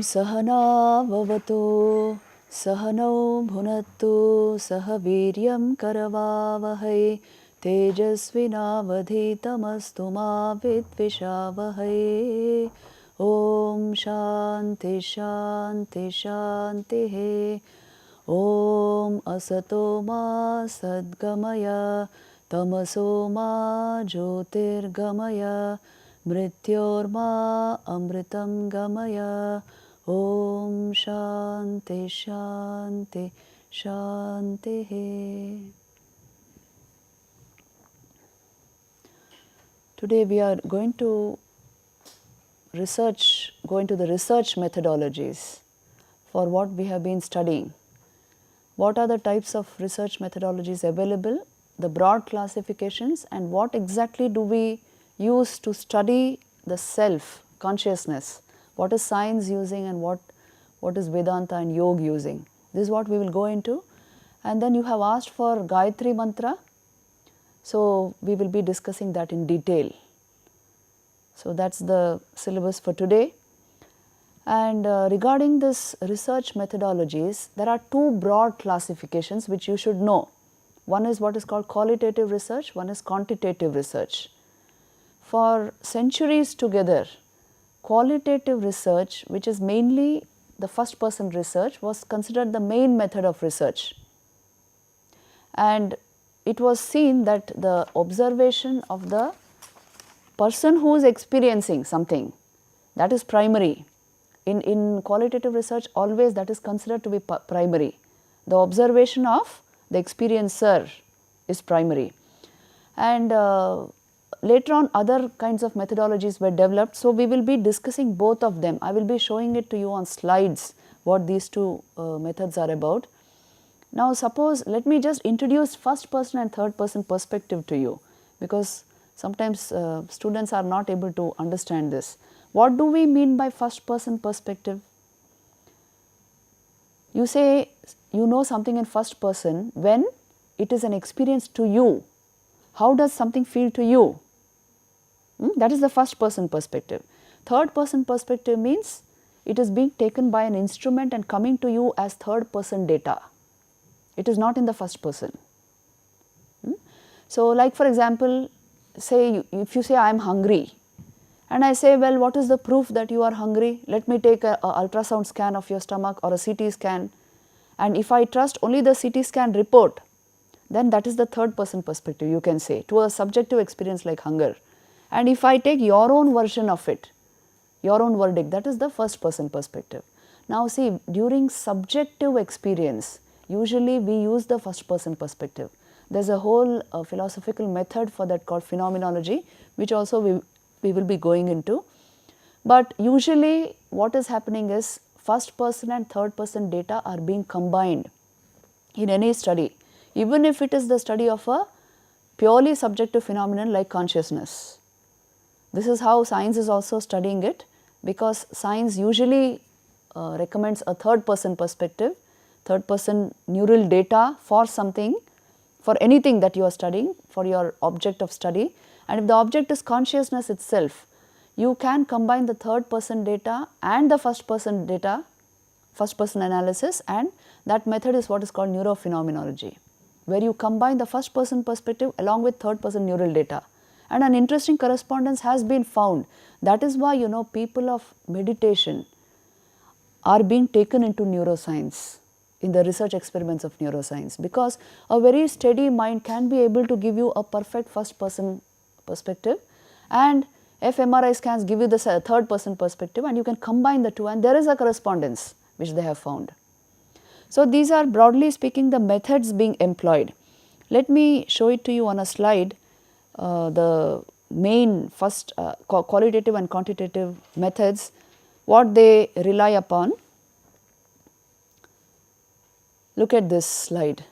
Sahana Vavato Sahano Bhunattu Sahaviryam Karavavahai Tejasvinavadhitamastu ma vidvishavahai. Om Shanti Shanti Shanti He. Om Asato ma Sadgamaya Tamaso ma Jyotirgamaya Mrityorma Amritam Gamaya. Om Shanti Shanti Shanti He. Today we are going to go into the research methodologies for what we have been studying. What are the types of research methodologies available, the broad classifications, and what exactly do we use to study the self, consciousness. What is science using and what is Vedanta and Yoga using. This is what we will go into. And then you have asked for Gayatri mantra. So we will be discussing that in detail. So that's the syllabus for today. And regarding this research methodologies, there are two broad classifications which you should know. One is what is called qualitative research, one is quantitative research. For centuries together, qualitative research, which is mainly the first person research, was considered the main method of research. And it was seen that the observation of the person who is experiencing something, that is primary. In qualitative research, always that is considered to be primary. The observation of the experiencer is primary. And later on other kinds of methodologies were developed. So we will be discussing both of them. I will be showing it to you on slides what these two methods are about. Now suppose, let me just introduce first person and third person perspective to you, because sometimes students are not able to understand this. What do we mean by first person perspective? You say you know something in first person when it is an experience to you. How does something feel to you? That is the first person perspective. Third person perspective means it is being taken by an instrument and coming to you as third person data. It is not in the first person. So like for example, say if you say I am hungry, and I say, well, what is the proof that you are hungry? Let me take a ultrasound scan of your stomach or a CT scan, and if I trust only the CT scan report, then that is the third person perspective, you can say, to a subjective experience like hunger. And if I take your own version of it, your own verdict, that is the first person perspective. Now see, during subjective experience, usually we use the first person perspective. There is a whole philosophical method for that called phenomenology, which also we will be going into. But usually what is happening is first person and third person data are being combined in any study, even if it is the study of a purely subjective phenomenon like consciousness. This is how science is also studying it, because science usually recommends a third person perspective, third person neural data for something, for anything that you are studying, for your object of study. And if the object is consciousness itself, you can combine the third person data and the first person data, first person analysis, and that method is what is called neurophenomenology, where you combine the first person perspective along with third person neural data. And an interesting correspondence has been found. That is why people of meditation are being taken into neuroscience, in the research experiments of neuroscience, because a very steady mind can be able to give you a perfect first person perspective, and fMRI scans give you the third person perspective, and you can combine the two, and there is a correspondence which they have found. So these are, broadly speaking, the methods being employed. Let me show it to you on a slide, the main first qualitative and quantitative methods, what they rely upon. Look at this slide.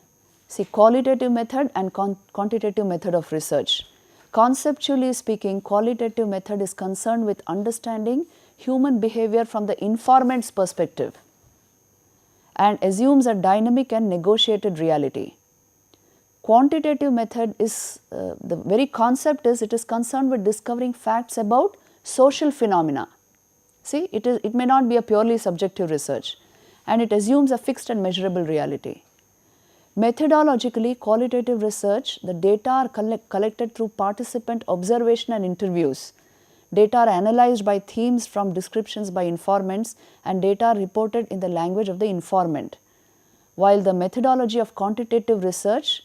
See, qualitative method and quantitative method of research. Conceptually speaking, qualitative method is concerned with understanding human behavior from the informant's perspective and assumes a dynamic and negotiated reality. Quantitative method is, the very concept is, it is concerned with discovering facts about social phenomena. See, it may not be a purely subjective research, and it assumes a fixed and measurable reality. Methodologically, qualitative research, the data are collected through participant observation and interviews. Data are analyzed by themes from descriptions by informants, and data are reported in the language of the informant. While the methodology of quantitative research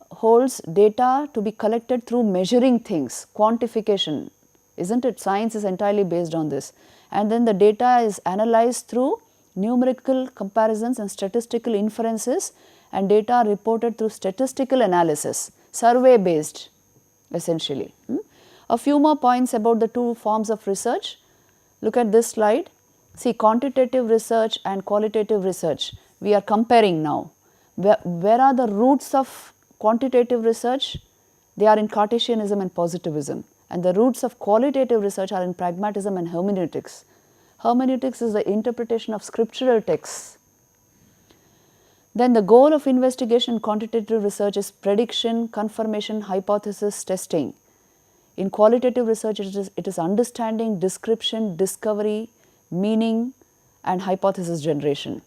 holds data to be collected through measuring things, quantification, isn't it? Science is entirely based on this. And then the data is analyzed through numerical comparisons and statistical inferences, and data are reported through statistical analysis, survey based essentially. A few more points about the two forms of research. Look at this slide. See, quantitative research and qualitative research, we are comparing now. Where are the roots of quantitative research? They are in Cartesianism and positivism, and the roots of qualitative research are in pragmatism and hermeneutics. Hermeneutics is the interpretation of scriptural texts. Then the goal of investigation in quantitative research is prediction, confirmation, hypothesis, testing. In qualitative research, it is understanding, description, discovery, meaning, and hypothesis generation.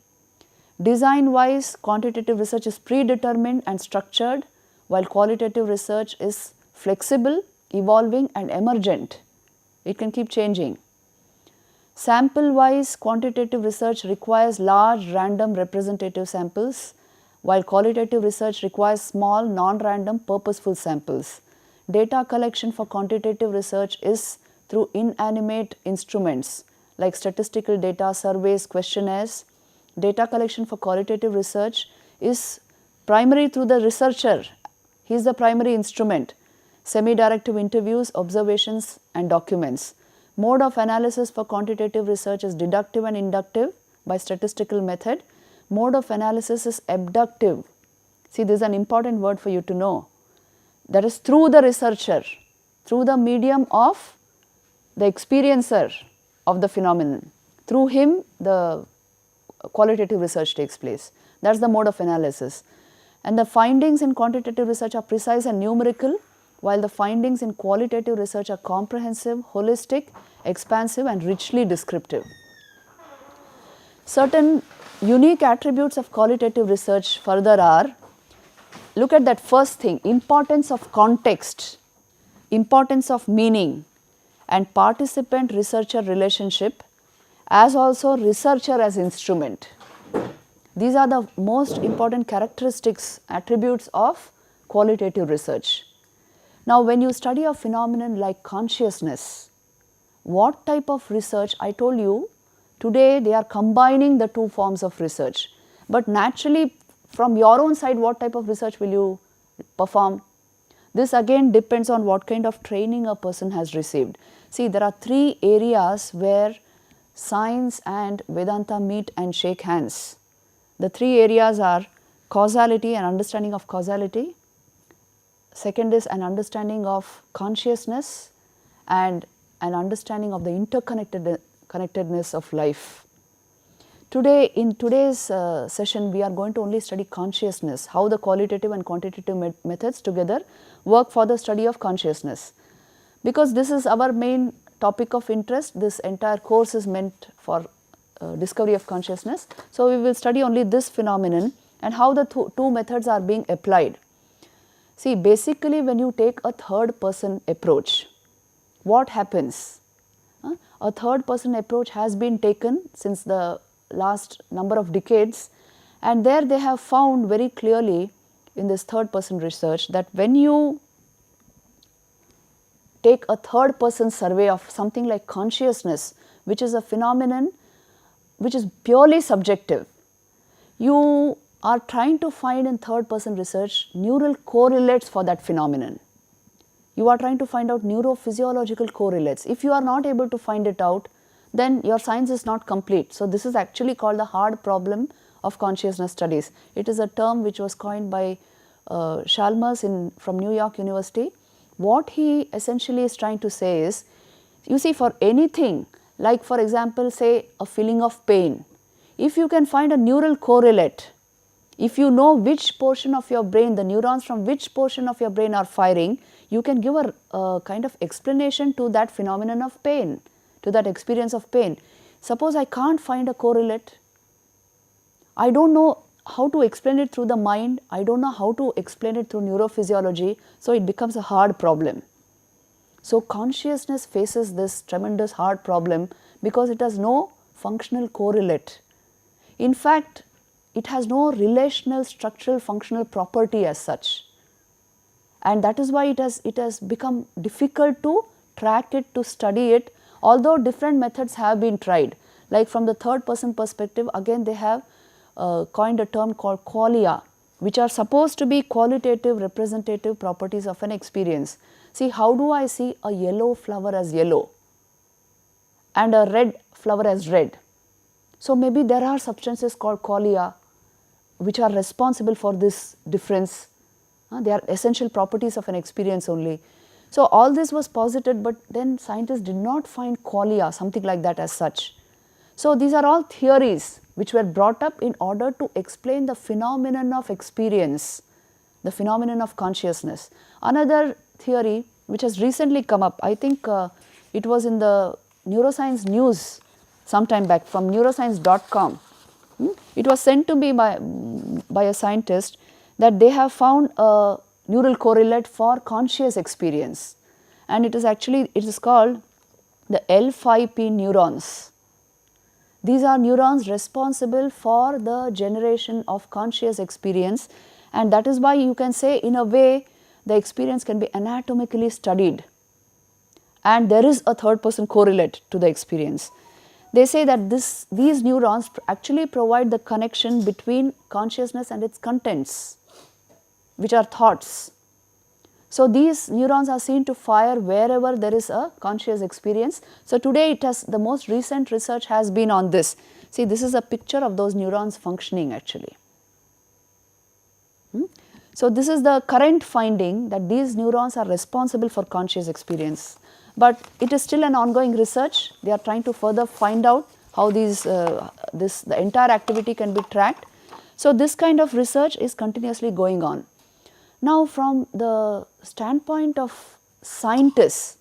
Design wise, quantitative research is predetermined and structured, while qualitative research is flexible, evolving, and emergent. It can keep changing. Sample wise, quantitative research requires large random representative samples, while qualitative research requires small non-random purposeful samples. Data collection for quantitative research is through inanimate instruments like statistical data, surveys, questionnaires. Data collection for qualitative research is primary through the researcher. He is the primary instrument. Semi-directive interviews, observations, and documents. Mode of analysis for quantitative research is deductive and inductive by statistical method. Mode of analysis is abductive. See, this is an important word for you to know. That is through the researcher, through the medium of the experiencer of the phenomenon. Through him, the qualitative research takes place. That is the mode of analysis. And the findings in quantitative research are precise and numerical, while the findings in qualitative research are comprehensive, holistic, expansive, and richly descriptive. Certain unique attributes of qualitative research further are, look at that first thing, importance of context, importance of meaning, and participant researcher relationship, as also researcher as instrument. These are the most important characteristics, attributes of qualitative research. Now, when you study a phenomenon like consciousness, what type of research? I told you today they are combining the two forms of research, but naturally from your own side, what type of research will you perform? This again depends on what kind of training a person has received. See, there are three areas where science and Vedanta meet and shake hands. The three areas are causality and understanding of causality. Second is an understanding of consciousness and an understanding of the interconnectedness of life. Today, in today's session, we are going to only study consciousness, how the qualitative and quantitative methods together work for the study of consciousness. Because this is our main topic of interest, this entire course is meant for discovery of consciousness. So, we will study only this phenomenon and how the two methods are being applied. See, basically when you take a third person approach, what happens? A third person approach has been taken since the last number of decades, and there they have found very clearly in this third person research that when you take a third person survey of something like consciousness, which is a phenomenon which is purely subjective, you are trying to find in third person research neural correlates for that phenomenon. You are trying to find out neurophysiological correlates. If you are not able to find it out, then your science is not complete. So, this is actually called the hard problem of consciousness studies. It is a term which was coined by Chalmers from New York University. What he essentially is trying to say is, you see, for anything like for example say a feeling of pain, if you can find a neural correlate, if you know which portion of your brain, the neurons from which portion of your brain are firing, you can give a kind of explanation to that phenomenon of pain, to that experience of pain. Suppose I can't find a correlate, I don't know how to explain it through the mind, I don't know how to explain it through neurophysiology, so it becomes a hard problem. So consciousness faces this tremendous hard problem because it has no functional correlate. In fact, it has no relational, structural, functional property as such. And that is why it has become difficult to track it, to study it, although different methods have been tried. Like from the third person perspective, again they have coined a term called qualia, which are supposed to be qualitative representative properties of an experience. See, how do I see a yellow flower as yellow and a red flower as red? So maybe there are substances called qualia which are responsible for this difference. They are essential properties of an experience only. So all this was posited, but then scientists did not find qualia, something like that as such. So these are all theories which were brought up in order to explain the phenomenon of experience, the phenomenon of consciousness. Another theory which has recently come up, I think it was in the neuroscience news sometime back from neuroscience.com. It was sent to me by a scientist that they have found a neural correlate for conscious experience, and it is called the L5P neurons. These are neurons responsible for the generation of conscious experience, and that is why you can say in a way the experience can be anatomically studied, and there is a third person correlate to the experience. They say that these neurons actually provide the connection between consciousness and its contents, which are thoughts. So these neurons are seen to fire wherever there is a conscious experience. So today the most recent research has been on this. See, this is a picture of those neurons functioning actually. So this is the current finding, that these neurons are responsible for conscious experience. But it is still an ongoing research. They are trying to further find out how the entire activity can be tracked. So this kind of research is continuously going on. Now from the standpoint of scientists,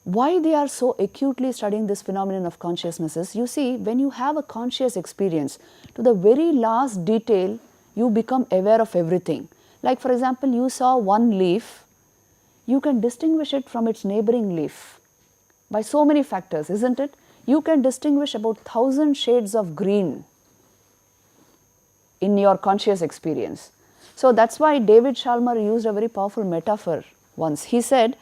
why they are so acutely studying this phenomenon of consciousness is, you see, when you have a conscious experience, to the very last detail you become aware of everything. Like for example, you saw one leaf, you can distinguish it from its neighboring leaf by so many factors, isn't it? You can distinguish about 1,000 shades of green in your conscious experience. So that is why David Shalmer used a very powerful metaphor once. He said,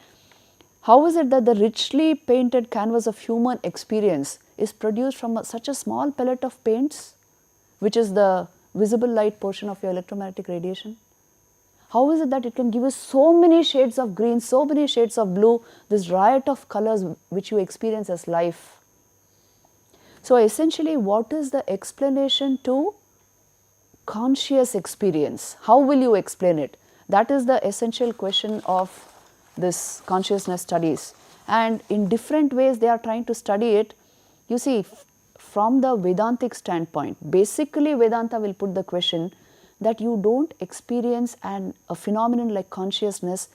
how is it that the richly painted canvas of human experience is produced from such a small pellet of paints, which is the visible light portion of your electromagnetic radiation? How is it that it can give you so many shades of green, so many shades of blue, this riot of colors which you experience as life? So essentially, what is the explanation to conscious experience? How will you explain it? That is the essential question of this consciousness studies, and in different ways they are trying to study it. You see, from the Vedantic standpoint, basically Vedanta will put the question that you don't experience a phenomenon like consciousness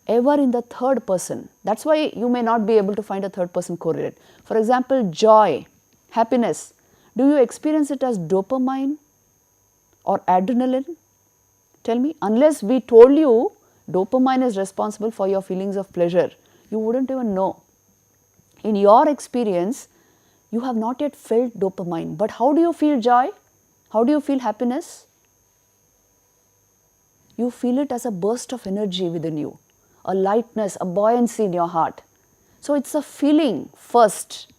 ever in the third person. That is why you may not be able to find a third person correlate. For example, joy, happiness, do you experience it as dopamine or adrenaline? Tell me, unless we told you dopamine is responsible for your feelings of pleasure, you wouldn't even know. In your experience, you have not yet felt dopamine, but how do you feel joy? How do you feel happiness? You feel it as a burst of energy within you, a lightness, a buoyancy in your heart. So it's a feeling first.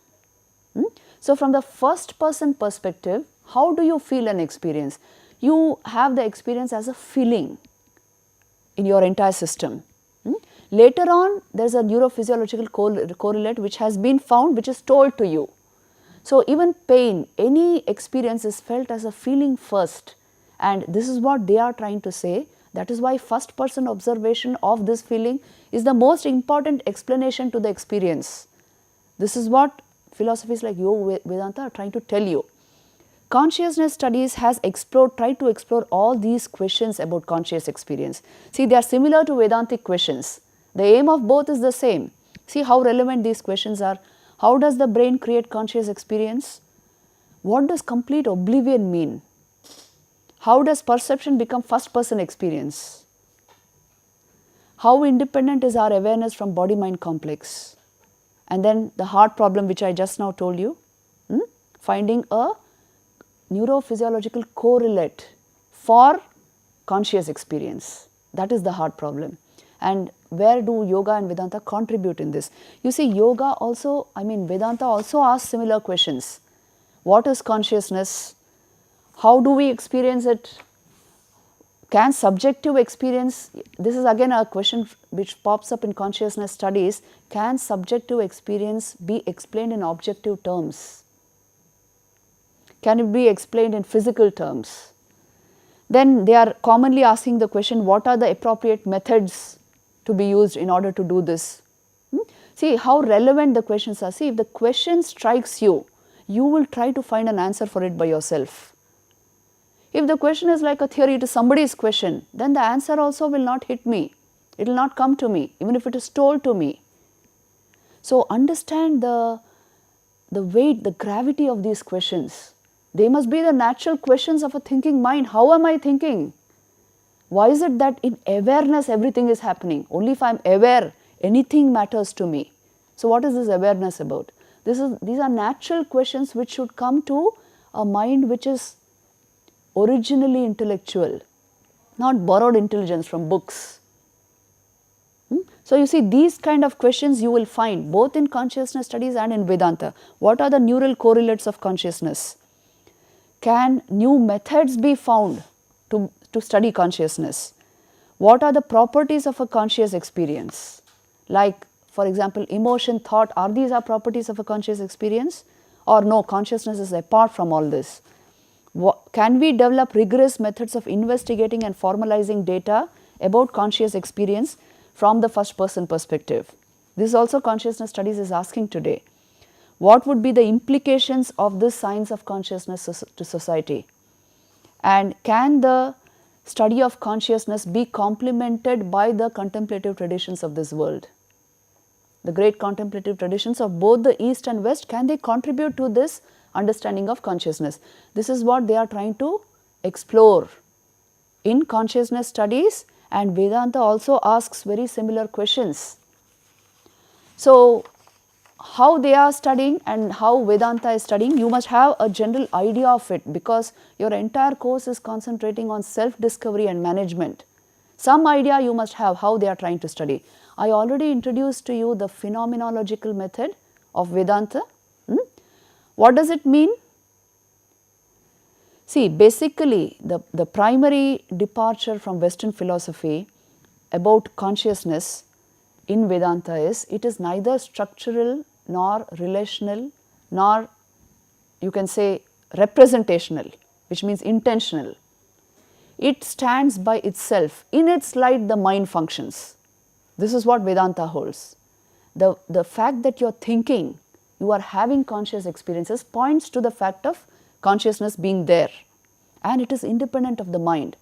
So from the first person perspective, how do you feel an experience? You have the experience as a feeling in your entire system. Later on, there is a neurophysiological correlate which has been found, which is told to you. So even pain, any experience is felt as a feeling first, and this is what they are trying to say. That is why first person observation of this feeling is the most important explanation to the experience. This is what philosophies like Yoga Vedanta are trying to tell you. Consciousness studies has tried to explore all these questions about conscious experience. See, they are similar to Vedantic questions. The aim of both is the same. See how relevant these questions are. How does the brain create conscious experience? What does complete oblivion mean? How does perception become first person experience? How independent is our awareness from body-mind complex? And then the heart problem which I just now told you, finding a neurophysiological correlate for conscious experience. That is the heart problem. And where do yoga and Vedanta contribute in this? You see, yoga also, Vedanta also asks similar questions. What is consciousness? How do we experience it? Can subjective experience, this is again a question which pops up in consciousness studies, can subjective experience be explained in objective terms? Can it be explained in physical terms? Then they are commonly asking the question, what are the appropriate methods to be used in order to do this? See how relevant the questions are. See, if the question strikes you, you will try to find an answer for it by yourself. If the question is like a theory, it is somebody's question, then the answer also will not hit me. It will not come to me, even if it is told to me. So understand the weight, the gravity of these questions. They must be the natural questions of a thinking mind. How am I thinking? Why is it that in awareness everything is happening? Only if I am aware, anything matters to me. So what is this awareness about? These are natural questions which should come to a mind which is originally intellectual, not borrowed intelligence from books. So you see, these kind of questions you will find both in consciousness studies and in Vedanta. What are the neural correlates of consciousness? Can new methods be found to study consciousness? What are the properties of a conscious experience? Like, for example, emotion, thought, are these our properties of a conscious experience? Or no, consciousness is apart from all this. Can we develop rigorous methods of investigating and formalizing data about conscious experience from the first person perspective? This also consciousness studies is asking today. What would be the implications of this science of consciousness to society? And can the study of consciousness be complemented by the contemplative traditions of this world? The great contemplative traditions of both the East and West, can they contribute to this understanding of consciousness? This is what they are trying to explore in consciousness studies, and Vedanta also asks very similar questions. So how they are studying and how Vedanta is studying, you must have a general idea of it, because your entire course is concentrating on self-discovery and management. Some idea you must have how they are trying to study. I already introduced to you the phenomenological method of Vedanta. What does it mean? See, basically the primary departure from Western philosophy about consciousness in Vedanta is, it is neither structural nor relational nor, you can say, representational, which means intentional. It stands by itself. In its light, the mind functions. This is what Vedanta holds. The fact that you are thinking, you are having conscious experiences, points to the fact of consciousness being there, and it is independent of the mind.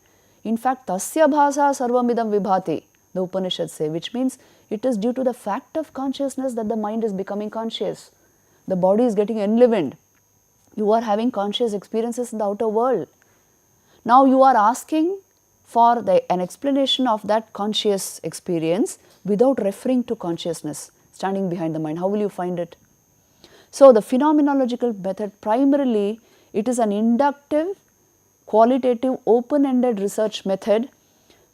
In fact, tasya bhasa sarvamidam vibhati, the Upanishads say, which means it is due to the fact of consciousness that the mind is becoming conscious. The body is getting enlivened. You are having conscious experiences in the outer world. Now you are asking for an explanation of that conscious experience without referring to consciousness standing behind the mind. How will you find it? So the phenomenological method, primarily it is an inductive, qualitative, open-ended research method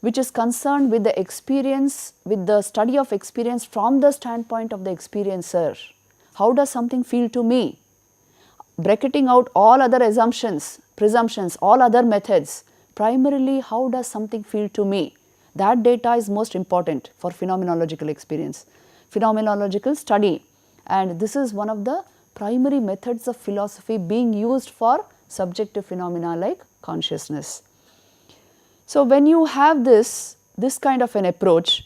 which is concerned with the experience, with the study of experience from the standpoint of the experiencer. How does something feel to me? Bracketing out all other assumptions, presumptions, all other methods. Primarily, how does something feel to me? That data is most important for phenomenological experience, phenomenological study. And this is one of the primary methods of philosophy being used for subjective phenomena like consciousness. So when you have this kind of an approach,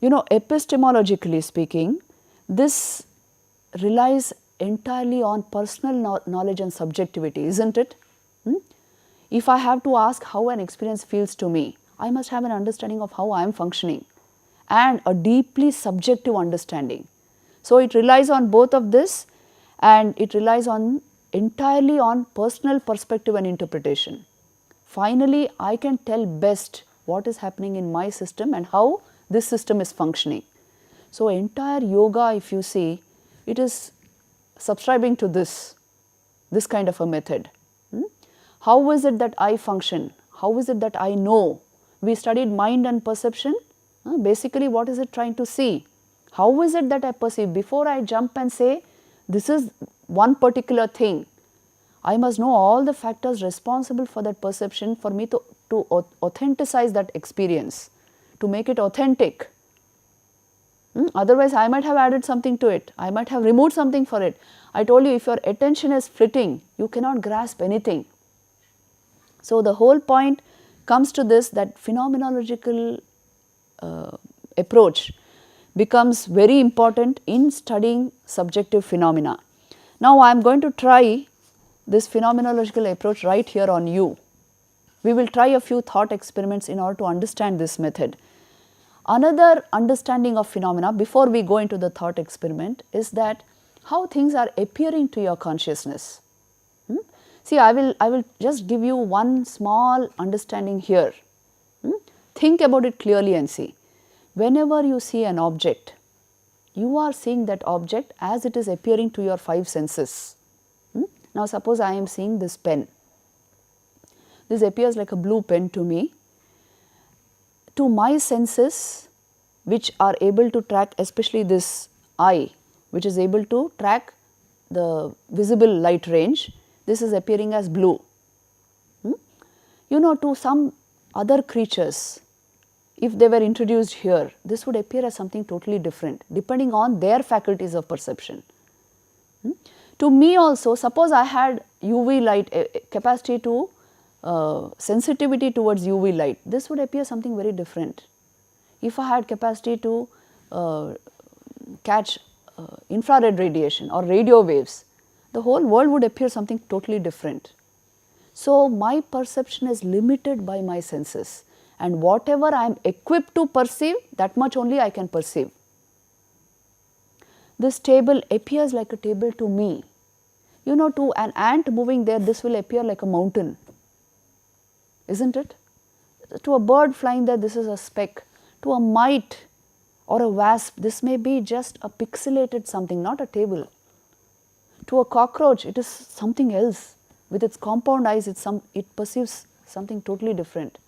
epistemologically speaking, this relies entirely on personal knowledge and subjectivity, isn't it? If I have to ask how an experience feels to me, I must have an understanding of how I am functioning and a deeply subjective understanding. So, it relies on both of this, and it relies on entirely on personal perspective and interpretation. Finally, I can tell best what is happening in my system and how this system is functioning. So, entire yoga, if you see, it is subscribing to this kind of a method. How is it that I function? How is it that I know? We studied mind and perception. Basically, what is it trying to see? How is it that I perceive? Before I jump and say, this is one particular thing, I must know all the factors responsible for that perception for me to authenticize that experience, to make it authentic. Otherwise, I might have added something to it, I might have removed something for it. I told you, if your attention is flitting, you cannot grasp anything. So, the whole point comes to this, that phenomenological approach becomes very important in studying subjective phenomena. Now, I am going to try this phenomenological approach right here on you. We will try a few thought experiments in order to understand this method. Another understanding of phenomena before we go into the thought experiment is that how things are appearing to your consciousness. See, I will just give you one small understanding here. Think about it clearly and see. Whenever you see an object, you are seeing that object as it is appearing to your five senses. Now, suppose I am seeing this pen. This appears like a blue pen to me. To my senses, which are able to track, especially this eye, which is able to track the visible light range, this is appearing as blue. To some other creatures, if they were introduced here, this would appear as something totally different, depending on their faculties of perception. To me also, suppose I had UV light, capacity to sensitivity towards UV light, this would appear something very different. If I had capacity to catch infrared radiation or radio waves, the whole world would appear something totally different. So, my perception is limited by my senses, and whatever I am equipped to perceive, that much only I can perceive. This table appears like a table to me. To an ant moving there, this will appear like a mountain, isn't it? To a bird flying there, this is a speck. To a mite or a wasp, this may be just a pixelated something, not a table. To a cockroach, it is something else. With its compound eyes, it perceives something totally different.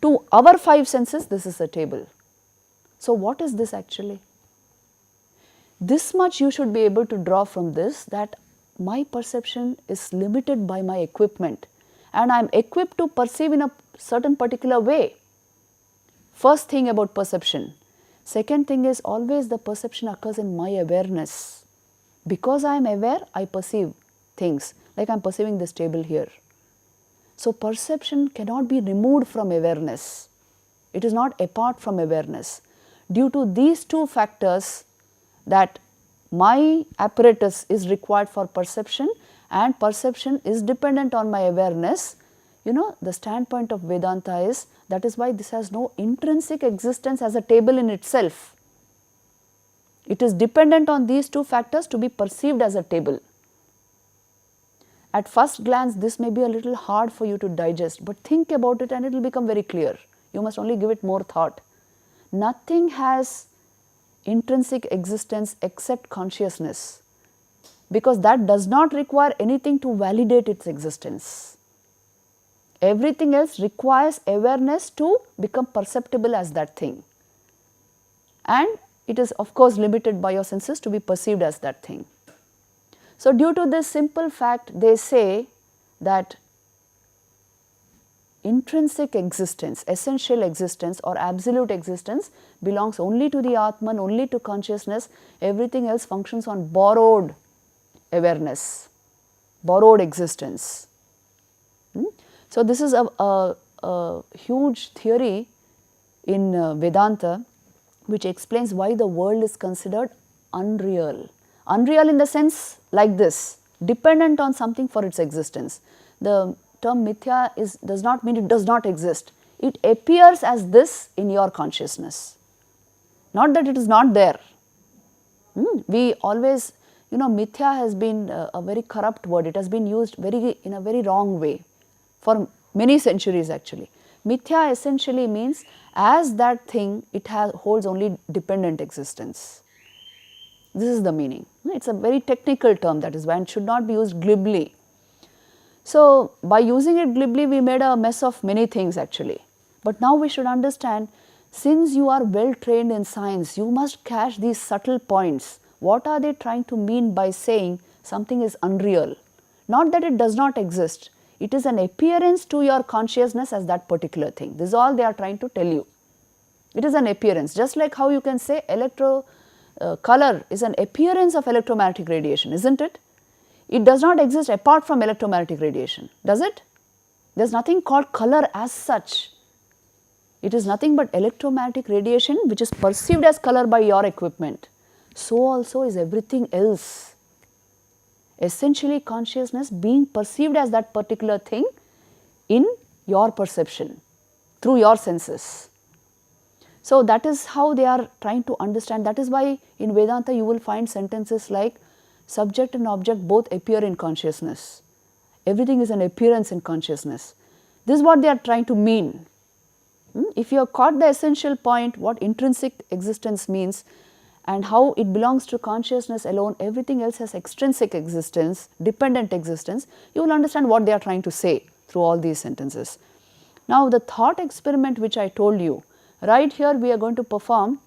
To our five senses, this is a table. So, what is this actually? This much you should be able to draw from this, that my perception is limited by my equipment, and I am equipped to perceive in a certain particular way. First thing about perception. Second thing is, always the perception occurs in my awareness. Because I am aware, I perceive things, like I am perceiving this table here. So, perception cannot be removed from awareness. It is not apart from awareness. Due to these two factors, that my apparatus is required for perception and perception is dependent on my awareness, the standpoint of Vedanta is, that is why this has no intrinsic existence as a table in itself. It is dependent on these two factors to be perceived as a table. At first glance, this may be a little hard for you to digest, but think about it and it will become very clear. You must only give it more thought. Nothing has intrinsic existence except consciousness, because that does not require anything to validate its existence. Everything else requires awareness to become perceptible as that thing, and it is of course limited by your senses to be perceived as that thing. So, due to this simple fact, they say that intrinsic existence, essential existence or absolute existence belongs only to the Atman, only to consciousness. Everything else functions on borrowed awareness, borrowed existence. So, this is a huge theory in Vedanta, which explains why the world is considered unreal. Unreal in the sense like this, dependent on something for its existence. The term mithya does not mean it does not exist. It appears as this in your consciousness. Not that it is not there. We always, mithya has been a very corrupt word. It has been used in a very wrong way for many centuries actually. Mithya essentially means as that thing, it holds only dependent existence. This is the meaning. It's a very technical term, that is why it should not be used glibly. So, by using it glibly, we made a mess of many things actually. But now we should understand, since you are well trained in science, you must catch these subtle points. What are they trying to mean by saying something is unreal? Not that it does not exist. It is an appearance to your consciousness as that particular thing. This is all they are trying to tell you. It is an appearance. Just like how you can say color is an appearance of electromagnetic radiation, isn't it? It does not exist apart from electromagnetic radiation, does it? There is nothing called color as such. It is nothing but electromagnetic radiation which is perceived as color by your equipment. So also is everything else. Essentially, consciousness being perceived as that particular thing in your perception through your senses. So, that is how they are trying to understand. That is why in Vedanta you will find sentences like subject and object both appear in consciousness. Everything is an appearance in consciousness. This is what they are trying to mean. If you have caught the essential point, what intrinsic existence means and how it belongs to consciousness alone, everything else has extrinsic existence, dependent existence, you will understand what they are trying to say through all these sentences. Now, the thought experiment which I told you, right here we are going to perform,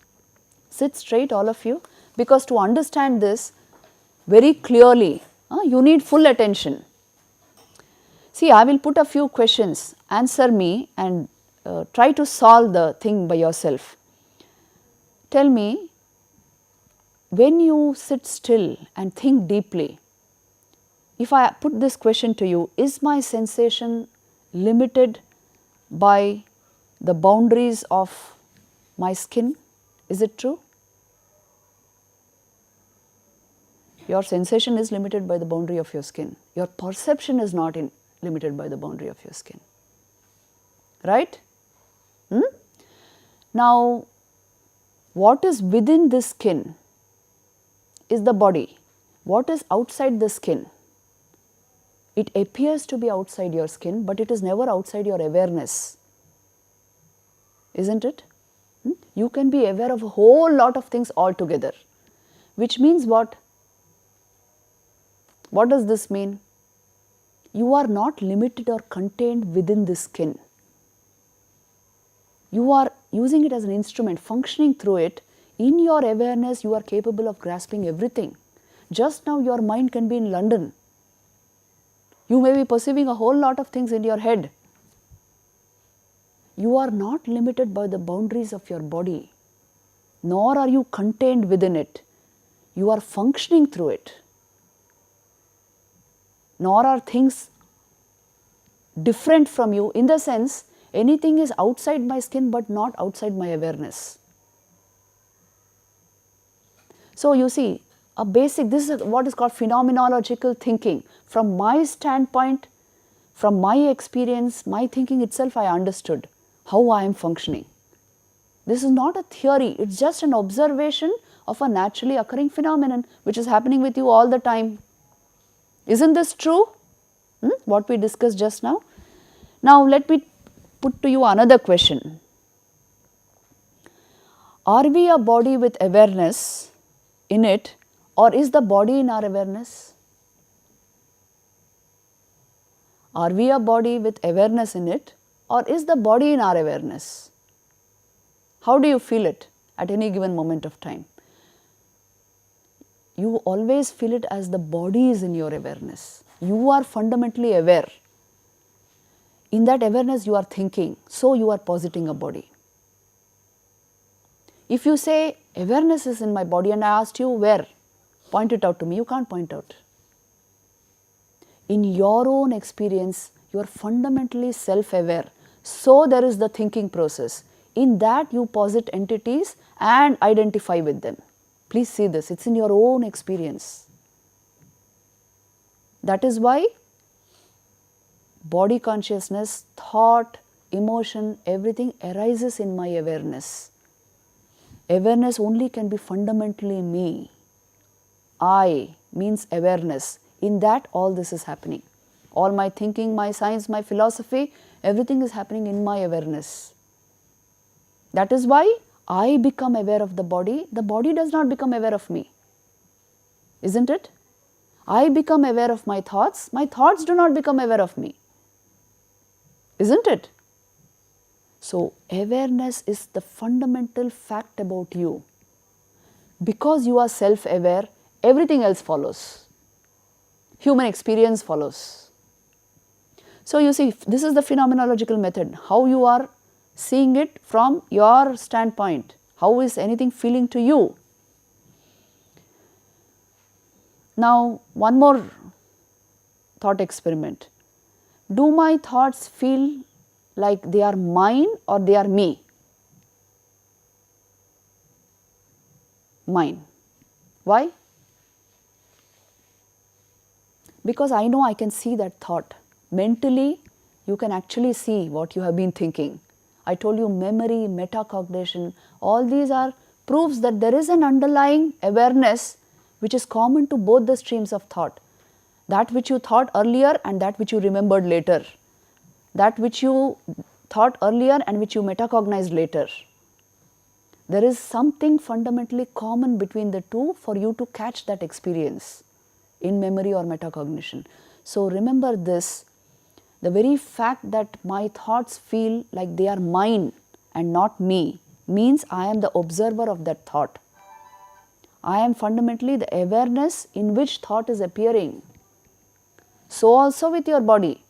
sit straight all of you, because to understand this very clearly, you need full attention. See, I will put a few questions, answer me and try to solve the thing by yourself. Tell me, when you sit still and think deeply, if I put this question to you, is my sensation limited by the boundaries of my skin? Is it true? Your sensation is limited by the boundary of your skin. Your perception is not limited by the boundary of your skin. Right? Now, what is within this skin is the body. What is outside the skin? It appears to be outside your skin, but it is never outside your awareness. Isn't it? You can be aware of a whole lot of things altogether, which means what? What does this mean? You are not limited or contained within the skin. You are using it as an instrument, functioning through it. In your awareness, you are capable of grasping everything. Just now your mind can be in London. You may be perceiving a whole lot of things in your head. You are not limited by the boundaries of your body, nor are you contained within it. You are functioning through it. Nor are things different from you, in the sense anything is outside my skin but not outside my awareness. So, you see, this is what is called phenomenological thinking. From my standpoint, from my experience, my thinking itself, I understood how I am functioning. This is not a theory, it is just an observation of a naturally occurring phenomenon which is happening with you all the time. Isn't this true? What we discussed just now? Now, let me put to you another question. Are we a body with awareness in it, or is the body in our awareness? Are we a body with awareness in it, or is the body in our awareness? How do you feel it at any given moment of time? You always feel it as the body is in your awareness. You are fundamentally aware. In that awareness you are thinking, so you are positing a body. If you say awareness is in my body and I asked you where, point it out to me, you can't point out. In your own experience, you are fundamentally self-aware. So there is the thinking process. In that you posit entities and identify with them. Please see this, it is in your own experience. That is why body consciousness, thought, emotion, everything arises in my awareness. Awareness only can be fundamentally me. I means awareness. In that all this is happening. All my thinking, my science, my philosophy, everything is happening in my awareness. That is why I become aware of the body does not become aware of me. Isn't it? I become aware of my thoughts do not become aware of me. Isn't it? So, awareness is the fundamental fact about you. Because you are self-aware, everything else follows. Human experience follows. So, you see, this is the phenomenological method, how you are seeing it from your standpoint. How is anything feeling to you? Now, one more thought experiment. Do my thoughts feel like they are mine or they are me? Mine. Why? Because I know I can see that thought. Mentally, you can actually see what you have been thinking. I told you memory, metacognition, all these are proofs that there is an underlying awareness which is common to both the streams of thought. That which you thought earlier and that which you remembered later. That which you thought earlier and which you metacognized later. There is something fundamentally common between the two for you to catch that experience in memory or metacognition. So remember this, the very fact that my thoughts feel like they are mine and not me means I am the observer of that thought. I am fundamentally the awareness in which thought is appearing. So also with your body.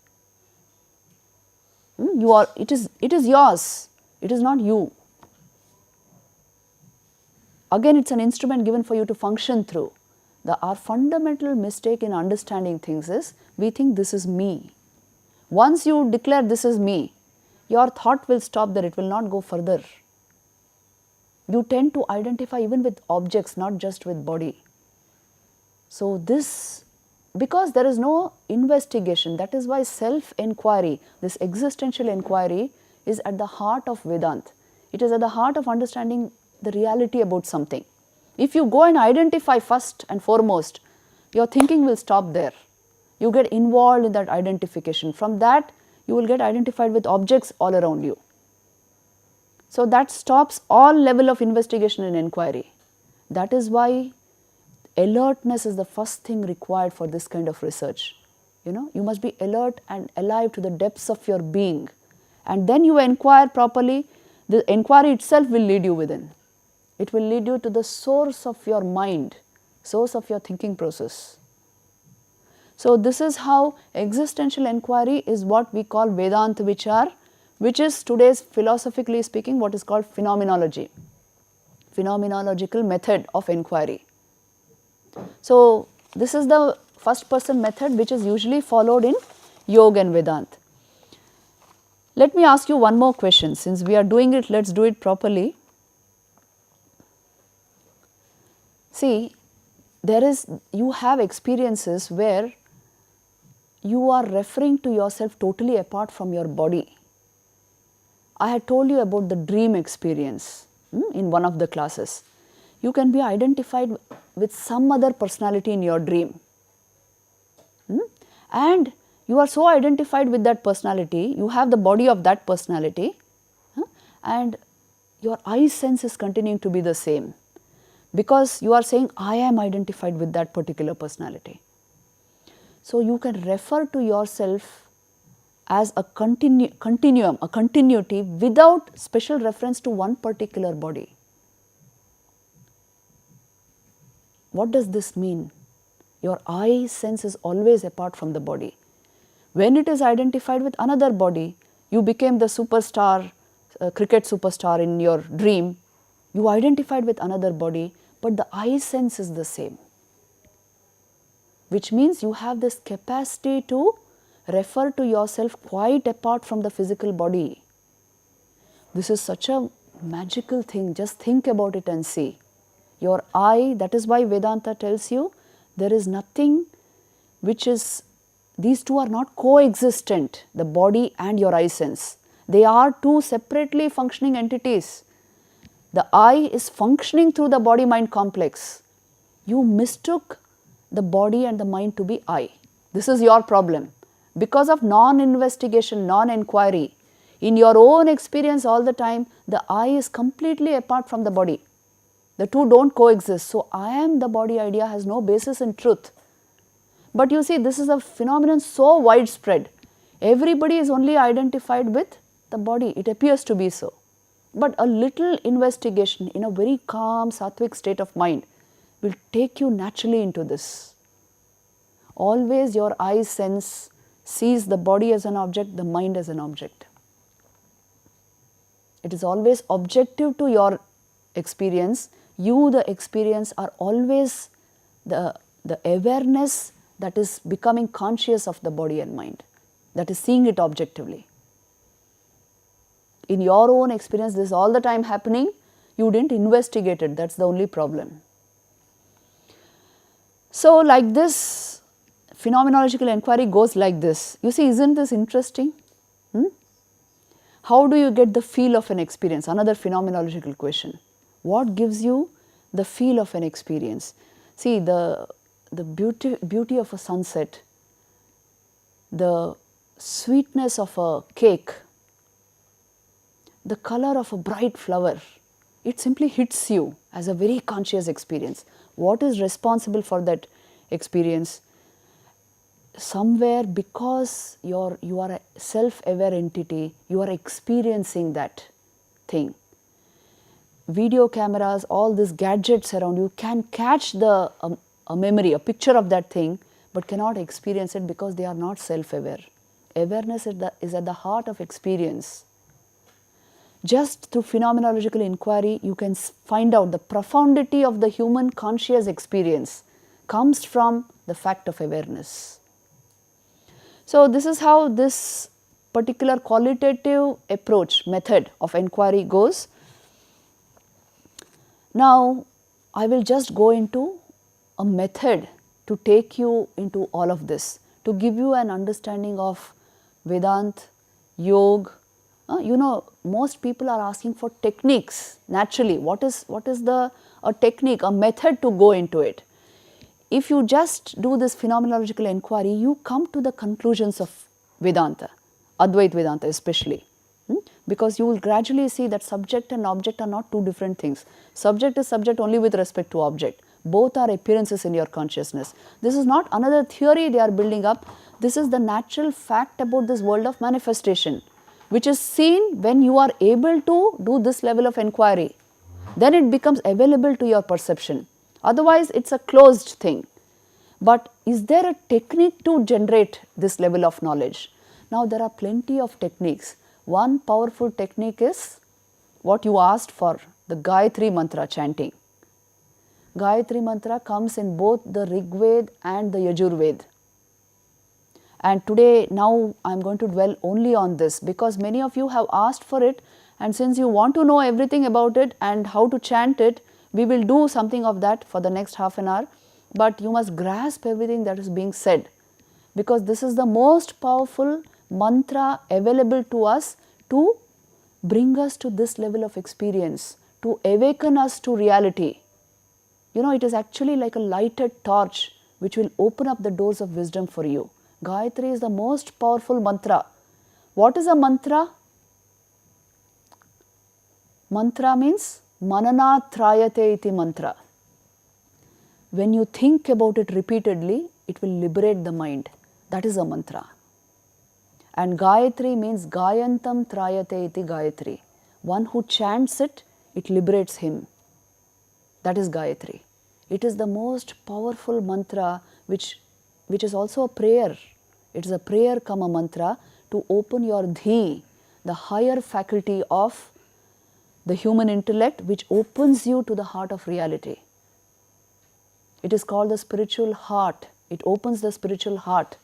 It is yours, it is not you. Again, it is an instrument given for you to function through. Our fundamental mistake in understanding things is we think this is me. Once you declare this is me, your thought will stop there, it will not go further. You tend to identify even with objects, not just with body. So this, because there is no investigation, that is why self-inquiry, this existential inquiry is at the heart of Vedanta. It is at the heart of understanding the reality about something. If you go and identify first and foremost, your thinking will stop there. You get involved in that identification. From that, you will get identified with objects all around you. So that stops all level of investigation and inquiry. That is why alertness is the first thing required for this kind of research. You must be alert and alive to the depths of your being. And then you inquire properly, the inquiry itself will lead you within. It will lead you to the source of your mind, source of your thinking process. So this is how existential inquiry is what we call Vedanta Vichar, which is today's philosophically speaking what is called phenomenology, phenomenological method of inquiry. So this is the first person method which is usually followed in Yoga and Vedanta. Let me ask you one more question. Since we are doing it, let's do it properly. See, you have experiences where you are referring to yourself totally apart from your body. I had told you about the dream experience in one of the classes. You can be identified with some other personality in your dream. And you are so identified with that personality, you have the body of that personality, and your eye sense is continuing to be the same. Because you are saying, I am identified with that particular personality. So you can refer to yourself as a continuum, a continuity without special reference to one particular body. What does this mean? Your eye sense is always apart from the body. When it is identified with another body, you became the superstar, cricket superstar in your dream, you identified with another body, but the eye sense is the same. Which means you have this capacity to refer to yourself quite apart from the physical body. This is such a magical thing, just think about it and see. Your eye, that is why Vedanta tells you there is nothing which is, these two are not coexistent, the body and your eye sense. They are two separately functioning entities. The eye is functioning through the body-mind complex. You mistook the body and the mind to be I. This is your problem. Because of non-investigation, non-inquiry, in your own experience all the time, the I is completely apart from the body. The two don't coexist. So, I am the body idea has no basis in truth. But you see, this is a phenomenon so widespread. Everybody is only identified with the body. It appears to be so. But a little investigation in a very calm, sattvic state of mind will take you naturally into this. Always your eye sense sees the body as an object, the mind as an object. It is always objective to your experience. You, the experience, are always the awareness that is becoming conscious of the body and mind, that is seeing it objectively. In your own experience, this is all the time happening. You didn't investigate it. That's the only problem. So, like this, phenomenological inquiry goes like this. You see, isn't this interesting? How do you get the feel of an experience? Another phenomenological question. What gives you the feel of an experience? See, the beauty of a sunset, the sweetness of a cake, the color of a bright flower, it simply hits you as a very conscious experience. What is responsible for that experience? Somewhere, because you are a self-aware entity, you are experiencing that thing. Video cameras, all these gadgets around you can catch a memory, a picture of that thing, but cannot experience it because they are not self-aware. Awareness is at the heart of experience. Just through phenomenological inquiry, you can find out the profundity of the human conscious experience comes from the fact of awareness. So, this is how this particular qualitative approach, method of inquiry goes. Now, I will just go into a method to take you into all of this, to give you an understanding of Vedanta, Yoga. You know, most people are asking for techniques naturally. What is a technique, a method to go into it? If you just do this phenomenological inquiry, you come to the conclusions of Vedanta, Advaita Vedanta especially. Because you will gradually see that subject and object are not two different things. Subject is subject only with respect to object. Both are appearances in your consciousness. This is not another theory they are building up. This is the natural fact about this world of manifestation, which is seen when you are able to do this level of inquiry. Then it becomes available to your perception. Otherwise, it is a closed thing. But is there a technique to generate this level of knowledge? Now, there are plenty of techniques. One powerful technique is what you asked for, the Gayatri mantra chanting. Gayatri mantra comes in both the Rig Veda and the Yajur Veda. And today, now I am going to dwell only on this because many of you have asked for it, and since you want to know everything about it and how to chant it, we will do something of that for the next half an hour. But you must grasp everything that is being said, because this is the most powerful mantra available to us to bring us to this level of experience, to awaken us to reality. You know, it is actually like a lighted torch which will open up the doors of wisdom for you. Gayatri is the most powerful mantra. What is a mantra? Mantra means manana trayate iti mantra. When you think about it repeatedly, it will liberate the mind. That is a mantra. And Gayatri means Gayantam Trayate iti Gayatri. One who chants it, it liberates him. That is Gayatri. It is the most powerful mantra which is also a prayer. It is a prayer come a mantra to open your dhi, the higher faculty of the human intellect, which opens you to the heart of reality. It is called the spiritual heart. It opens the spiritual heart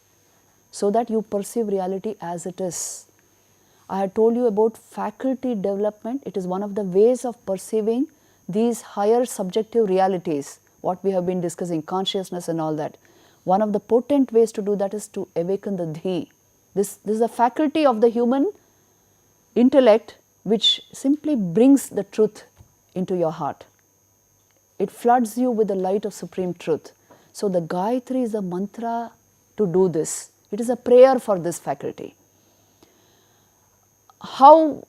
so that you perceive reality as it is. I had told you about faculty development. It is one of the ways of perceiving these higher subjective realities, what we have been discussing, consciousness and all that. One of the potent ways to do that is to awaken the dhi. This is a faculty of the human intellect which simply brings the truth into your heart. It floods you with the light of supreme truth. So the Gayatri is a mantra to do this. It is a prayer for this faculty. How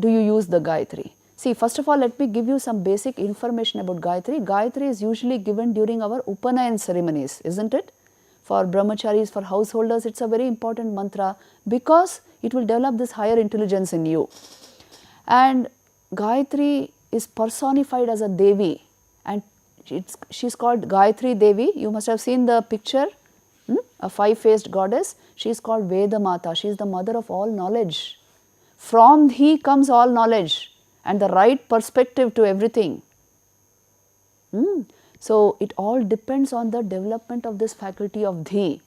do you use the Gayatri? See, first of all, let me give you some basic information about Gayatri. Gayatri is usually given during our Upanayan ceremonies, isn't it? For brahmacharis, for householders, it's a very important mantra because it will develop this higher intelligence in you. And Gayatri is personified as a Devi, and she's called Gayatri Devi. You must have seen the picture, a five-faced goddess. She is called Vedamata. She is the mother of all knowledge. From Thee comes all knowledge and the right perspective to everything. So it all depends on the development of this faculty of Dhee.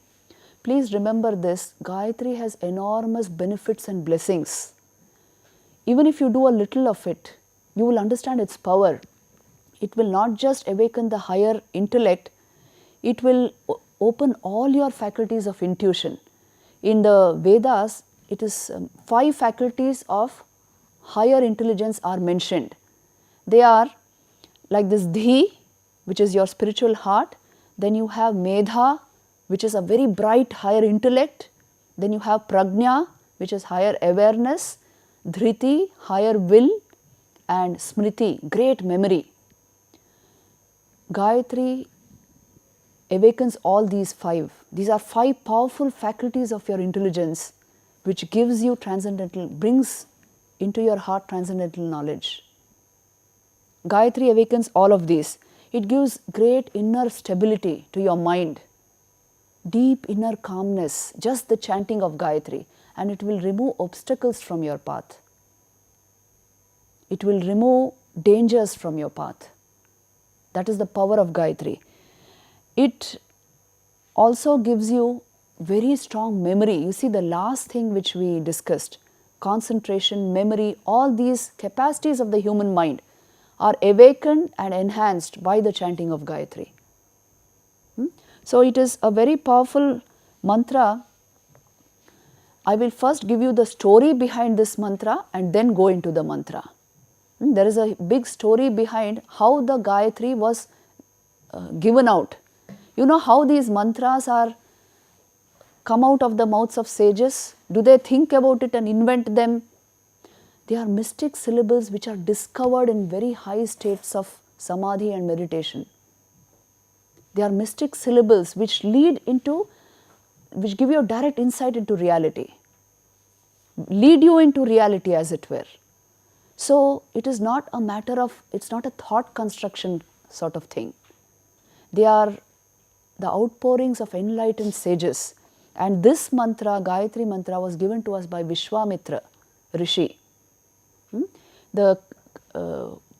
Please remember this, Gayatri has enormous benefits and blessings. Even if you do a little of it, you will understand its power. It will not just awaken the higher intellect, it will open all your faculties of intuition. In the Vedas, it is 5 faculties of higher intelligence are mentioned. They are like this Dhee, which is your spiritual heart. Then you have Medha, which is a very bright higher intellect. Then you have Prajna, which is higher awareness. Dhriti, higher will. And Smriti, great memory. Gayatri awakens all these 5. These are 5 powerful faculties of your intelligence which gives you transcendental, brings into your heart transcendental knowledge. Gayatri awakens all of these. It gives great inner stability to your mind, deep inner calmness, just the chanting of Gayatri, and it will remove obstacles from your path. It will remove dangers from your path. That is the power of Gayatri. It also gives you very strong memory. You see, the last thing which we discussed, concentration, memory, all these capacities of the human mind are awakened and enhanced by the chanting of Gayatri. So it is a very powerful mantra. I will first give you the story behind this mantra and then go into the mantra. There is a big story behind how the Gayatri was given out. You know how these mantras are come out of the mouths of sages? Do they think about it and invent them? They are mystic syllables which are discovered in very high states of samadhi and meditation. They are mystic syllables which lead into, which give you a direct insight into reality, lead you into reality as it were. So it is not a matter of, it's not a thought construction sort of thing. They are the outpourings of enlightened sages. And this mantra, Gayatri mantra, was given to us by Vishwamitra, Rishi. The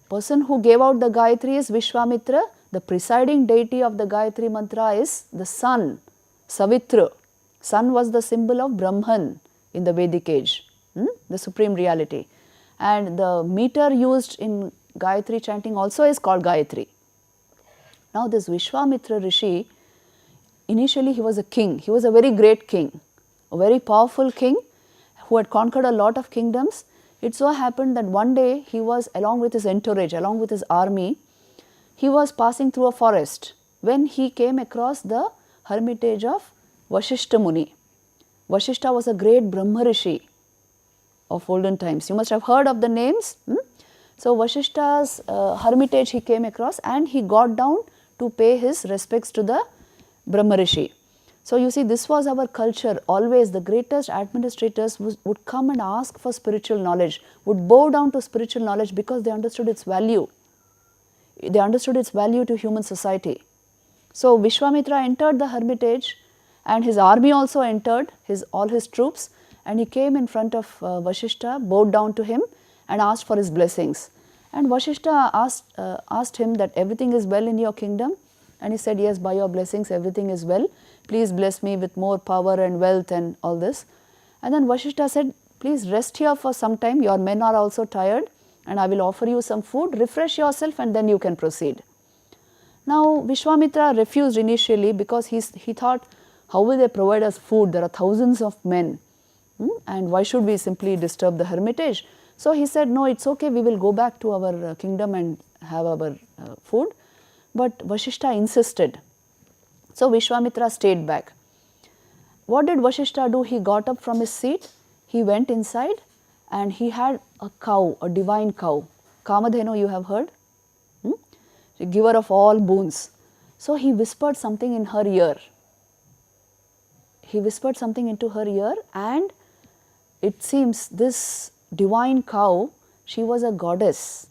person who gave out the Gayatri is Vishwamitra. The presiding deity of the Gayatri mantra is the sun, Savitra. Sun was the symbol of Brahman in the Vedic age, the supreme reality. And the meter used in Gayatri chanting also is called Gayatri. Now this Vishwamitra Rishi, initially he was a king. He was a very great king, a very powerful king who had conquered a lot of kingdoms. It so happened that one day he was, along with his entourage, along with his army, he was passing through a forest when he came across the hermitage of Vashishta Muni. Vashishta was a great Brahma Rishi of olden times. You must have heard of the names. So Vashishta's hermitage he came across and he got down to pay his respects to the Brahma Rishi. So you see, this was our culture. Always the greatest administrators would come and ask for spiritual knowledge, would bow down to spiritual knowledge because they understood its value. They understood its value to human society. So Vishwamitra entered the hermitage and his army also entered, all his troops, and he came in front of Vashishta, bowed down to him and asked for his blessings. And Vashishta asked him that everything is well in your kingdom. And he said, yes, by your blessings everything is well. Please bless me with more power and wealth and all this. And then Vashishta said, please rest here for some time. Your men are also tired and I will offer you some food. Refresh yourself and then you can proceed. Now Vishwamitra refused initially because he thought, how will they provide us food? There are thousands of men. And why should we simply disturb the hermitage? So he said, no, it's okay. We will go back to our kingdom and have our food. But Vashishta insisted. So Vishwamitra stayed back. What did Vasishtha do? He got up from his seat, he went inside and he had a cow, a divine cow. Kamadhenu you have heard? The giver of all boons. So he whispered something in her ear. He whispered something into her ear, and it seems this divine cow, she was a goddess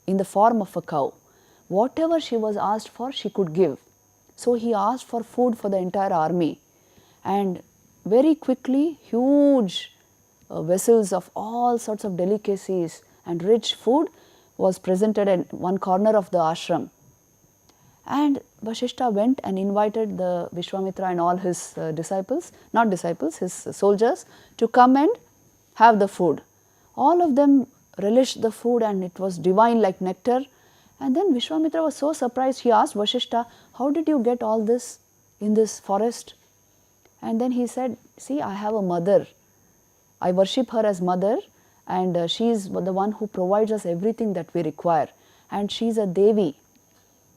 in the form of a cow. Whatever she was asked for, she could give. So he asked for food for the entire army, and very quickly huge vessels of all sorts of delicacies and rich food was presented in one corner of the ashram. And Vasishtha went and invited the Vishwamitra and all his his soldiers to come and have the food. All of them relished the food and it was divine like nectar. And then Vishwamitra was so surprised, he asked Vasishtha, how did you get all this in this forest? And then he said, see, I have a mother. I worship her as mother, and she is the one who provides us everything that we require, and she is a Devi.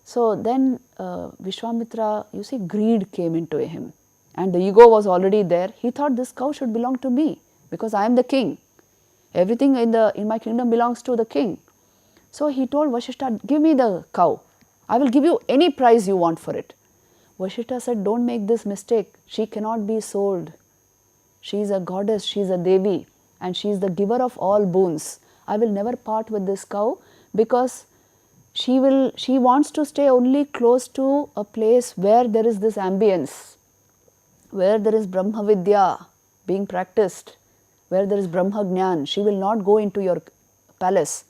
So then Vishwamitra, you see, greed came into him, and the ego was already there. He thought this cow should belong to me because I am the king. Everything in my kingdom belongs to the king. So he told Vasishtha, give me the cow. I will give you any price you want for it. Vasishtha said, don't make this mistake. She cannot be sold. She is a goddess, she is a Devi, and she is the giver of all boons. I will never part with this cow because she wants to stay only close to a place where there is this ambience, where there is Brahma Vidya being practiced, where there is Brahma Jnana. She will not go into your palace.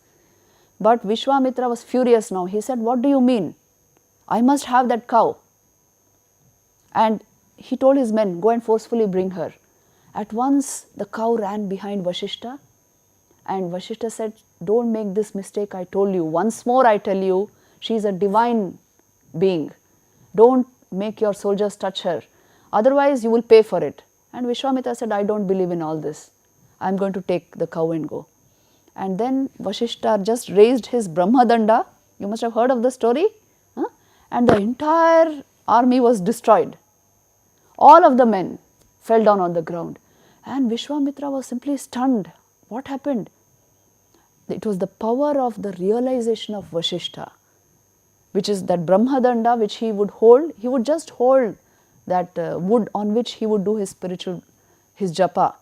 But Vishwamitra was furious now. He said, what do you mean? I must have that cow. And he told his men, go and forcefully bring her. At once the cow ran behind Vasishtha, and Vasishtha said, don't make this mistake I told you. Once more I tell you, she is a divine being. Don't make your soldiers touch her. Otherwise you will pay for it. And Vishwamitra said, I don't believe in all this. I am going to take the cow and go. And then Vasishtha just raised his Brahmadanda. You must have heard of the story. Huh? And the entire army was destroyed. All of the men fell down on the ground. And Vishwamitra was simply stunned. What happened? It was the power of the realization of Vasishtha, which is that Brahmadanda which he would hold. He would just hold that wood on which he would do his japa.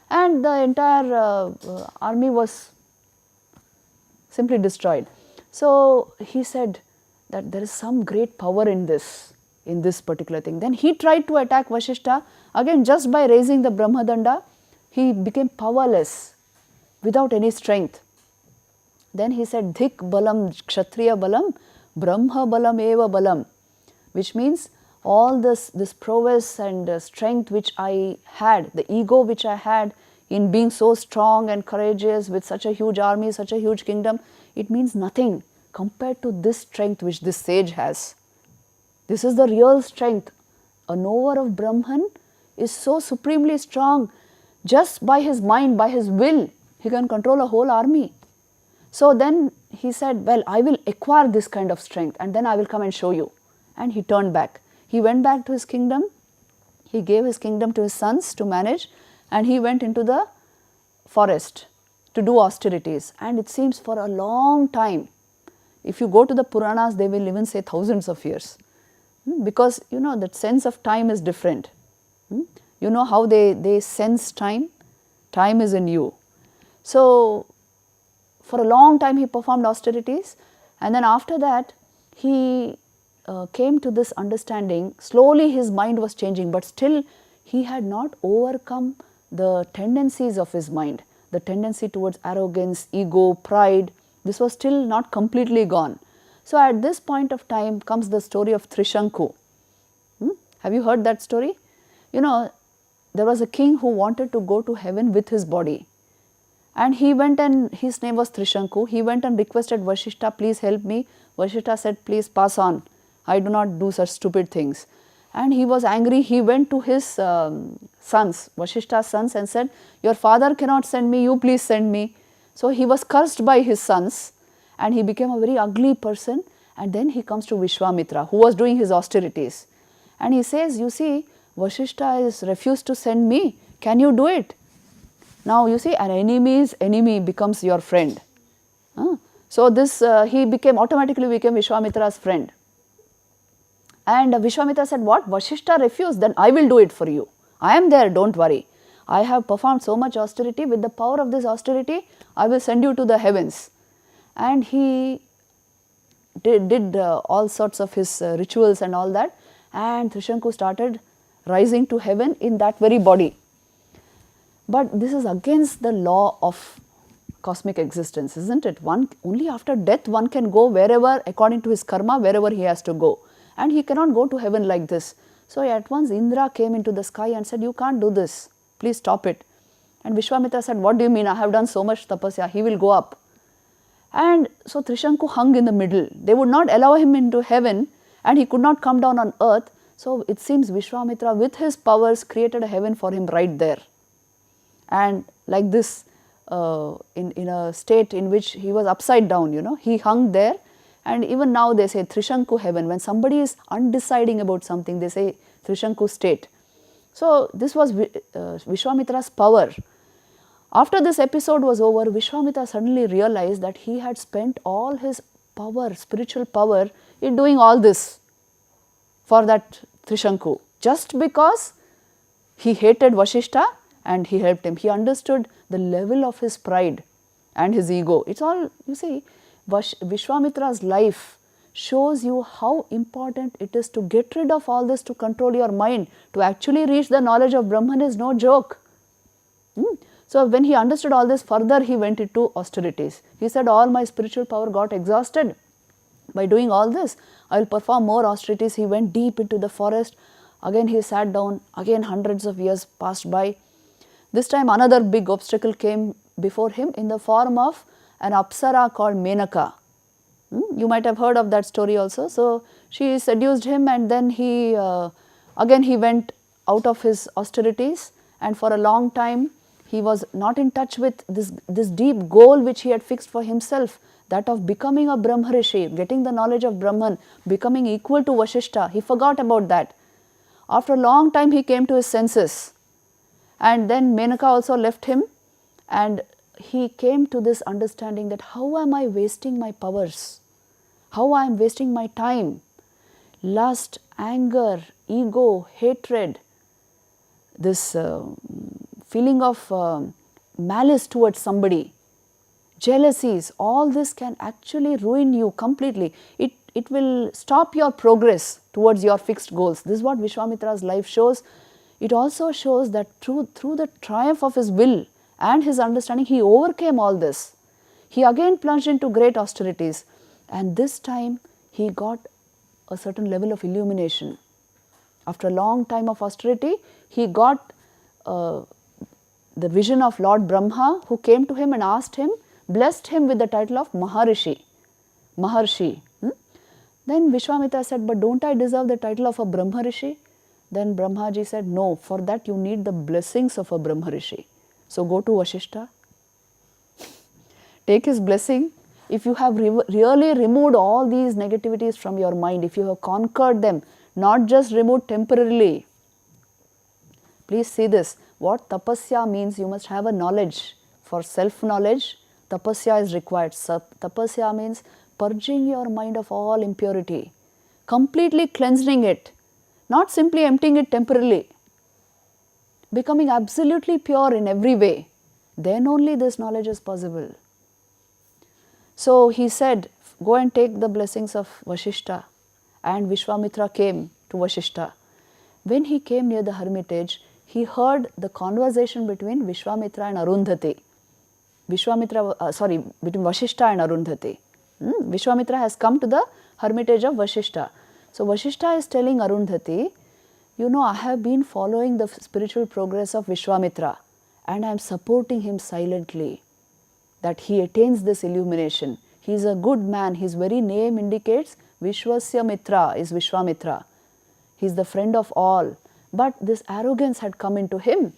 And the entire army was simply destroyed. So he said that there is some great power in this particular thing. Then he tried to attack Vasishtha. Again, just by raising the Brahmadanda, he became powerless without any strength. Then he said, Dhik balam kshatriya balam, Brahma balam eva balam, which means all this prowess and strength which I had, the ego which I had in being so strong and courageous with such a huge army, such a huge kingdom, it means nothing compared to this strength which this sage has. This is the real strength. A knower of Brahman is so supremely strong. Just by his mind, by his will, he can control a whole army. So then he said, well, I will acquire this kind of strength and then I will come and show you. And he turned back. He went back to his kingdom. He gave his kingdom to his sons to manage, and he went into the forest to do austerities. And it seems for a long time, if you go to the Puranas, they will even say thousands of years. Because you know that sense of time is different. You know how they sense time? Time is in you. So for a long time he performed austerities, and then after that he came to this understanding. Slowly his mind was changing, but still he had not overcome the tendencies of his mind, the tendency towards arrogance, ego, pride. This was still not completely gone. So at this point of time comes the story of Trishanku. Have you heard that story? You know, there was a king who wanted to go to heaven with his body. And he went, and his name was Trishanku. He went and requested Vasishtha, please help me. Vasishtha said, please pass on. I do not do such stupid things. And he was angry. He went to his sons, Vasishtha's sons, and said, your father cannot send me, you please send me. So he was cursed by his sons, and he became a very ugly person. And then he comes to Vishwamitra, who was doing his austerities. And he says, you see, Vashishta has refused to send me. Can you do it? Now you see, an enemy's enemy becomes your friend. So this he automatically became Vishwamitra's friend. And Vishwamitra said, what? Vashishta refused, then I will do it for you. I am there, don't worry. I have performed so much austerity. With the power of this austerity, I will send you to the heavens. And he did all sorts of his rituals and all that. And Trishanku started rising to heaven in that very body. But this is against the law of cosmic existence, isn't it? Only after death one can go wherever, according to his karma, wherever he has to go. And he cannot go to heaven like this. So at once Indra came into the sky and said, you can't do this, please stop it. And Vishwamitra said, what do you mean? I have done so much tapasya, he will go up. And so Trishanku hung in the middle. They would not allow him into heaven and he could not come down on earth. So it seems Vishwamitra with his powers created a heaven for him right there. And like this, in a state in which he was upside down, he hung there. And even now they say Trishanku heaven. When somebody is undeciding about something, they say Trishanku state. So this was Vishwamitra's power. After this episode was over, Vishwamitra suddenly realized that he had spent all his power, spiritual power, in doing all this for that Trishanku. Just because he hated Vashishta and he helped him. He understood the level of his pride and his ego. It's all, you see, Vishwamitra's life shows you how important it is to get rid of all this, to control your mind. To actually reach the knowledge of Brahman is no joke. So when he understood all this, further he went into austerities. He said, all my spiritual power got exhausted. By doing all this, I will perform more austerities. He went deep into the forest. Again he sat down. Again hundreds of years passed by. This time another big obstacle came before him in the form of an apsara called Menaka. You might have heard of that story also. So she seduced him, and then again he went out of his austerities, and for a long time he was not in touch with this deep goal which he had fixed for himself, that of becoming a Brahmarishi, getting the knowledge of Brahman, becoming equal to Vashishta. He forgot about that. After a long time he came to his senses, and then Menaka also left him, and he came to this understanding that how am I wasting my powers, how I am wasting my time. Lust, anger, ego, hatred, this feeling of malice towards somebody, jealousies, all this can actually ruin you completely. It will stop your progress towards your fixed goals. This is what Vishwamitra's life shows. It also shows that through the triumph of his will and his understanding, he overcame all this. He again plunged into great austerities, and this time he got a certain level of illumination. After a long time of austerity, he got the vision of Lord Brahma, who came to him and asked him, blessed him with the title of Maharshi. Then Vishwamitra said, but don't I deserve the title of a Brahmarishi? Then Brahmaji said, no, for that you need the blessings of a Brahmarishi. So go to Vashishta, take his blessing. If you have really removed all these negativities from your mind, if you have conquered them, not just removed temporarily. Please see this, what tapasya means, you must have a knowledge. For self-knowledge, tapasya is required. Tapasya means purging your mind of all impurity, completely cleansing it, not simply emptying it temporarily, becoming absolutely pure in every way. Then only this knowledge is possible. So he said, go and take the blessings of Vashishta, and Vishwamitra came to Vashishta. When he came near the hermitage, he heard the conversation between Vishwamitra and Arundhati. Between Vashishta and Arundhati. Vishwamitra has come to the hermitage of Vashishta. So Vashishta is telling Arundhati, you know, I have been following the spiritual progress of Vishwamitra and I am supporting him silently, that he attains this illumination. He is a good man. His very name indicates Vishwasya Mitra is Vishwamitra. He is the friend of all. But this arrogance had come into him.